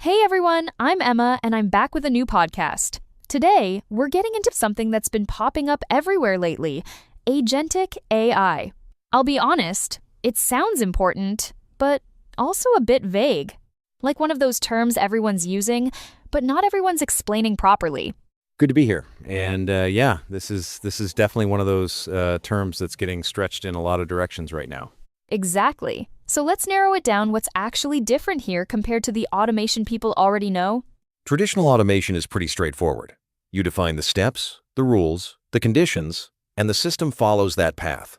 Hey everyone, I'm Emma and I'm back with a new podcast. Today, we're getting into something that's been popping up everywhere lately, Agentic AI. I'll be honest, it sounds important, but also a bit vague. Like one of those terms everyone's using, but not everyone's explaining properly. Good to be here. And this is definitely one of those terms that's getting stretched in a lot of directions right now. Exactly. So let's narrow it down what's actually different here compared to the automation people already know. Traditional automation is pretty straightforward. You define the steps, the rules, the conditions, and the system follows that path.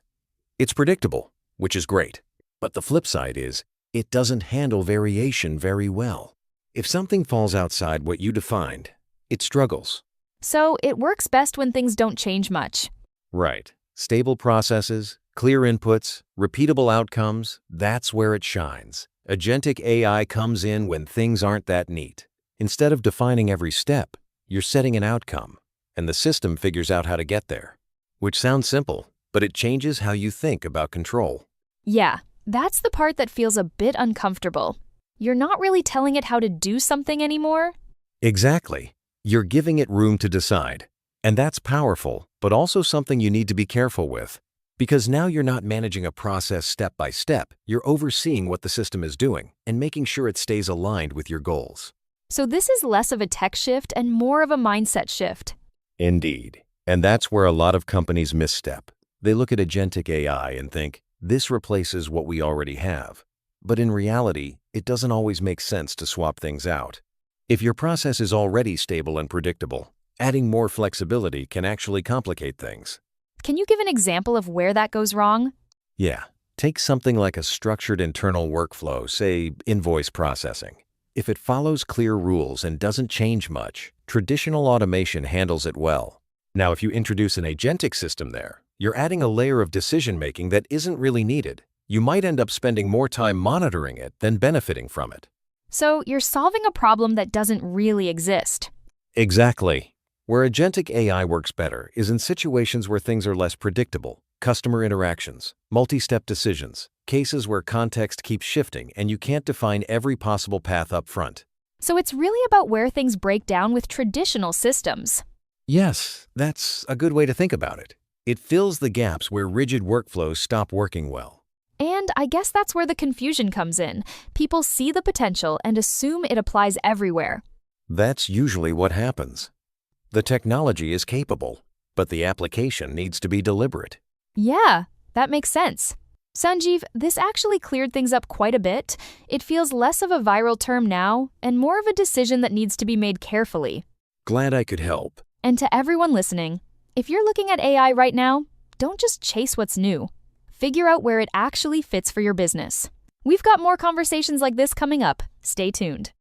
It's predictable, which is great. But the flip side is, it doesn't handle variation very well. If something falls outside what you defined, it struggles. So it works best when things don't change much. Right. Stable processes, clear inputs, repeatable outcomes, that's where it shines. Agentic AI comes in when things aren't that neat. Instead of defining every step, you're setting an outcome, and the system figures out how to get there. Which sounds simple, but it changes how you think about control. Yeah, that's the part that feels a bit uncomfortable. You're not really telling it how to do something anymore. Exactly. You're giving it room to decide. And that's powerful, but also something you need to be careful with. Because now you're not managing a process step by step, you're overseeing what the system is doing and making sure it stays aligned with your goals. So this is less of a tech shift and more of a mindset shift. Indeed. And that's where a lot of companies misstep. They look at agentic AI and think, this replaces what we already have. But in reality, it doesn't always make sense to swap things out. If your process is already stable and predictable, adding more flexibility can actually complicate things. Can you give an example of where that goes wrong? Yeah, take something like a structured internal workflow, say invoice processing. If it follows clear rules and doesn't change much, traditional automation handles it well. Now, if you introduce an agentic system there, you're adding a layer of decision-making that isn't really needed. You might end up spending more time monitoring it than benefiting from it. So you're solving a problem that doesn't really exist. Exactly. Where agentic AI works better is in situations where things are less predictable, customer interactions, multi-step decisions, cases where context keeps shifting and you can't define every possible path up front. So it's really about where things break down with traditional systems. Yes, that's a good way to think about it. It fills the gaps where rigid workflows stop working well. And I guess that's where the confusion comes in. People see the potential and assume it applies everywhere. That's usually what happens. The technology is capable, but the application needs to be deliberate. Yeah, that makes sense. Sanjeev, this actually cleared things up quite a bit. It feels less of a viral term now and more of a decision that needs to be made carefully. Glad I could help. And to everyone listening, if you're looking at AI right now, don't just chase what's new. Figure out where it actually fits for your business. We've got more conversations like this coming up. Stay tuned.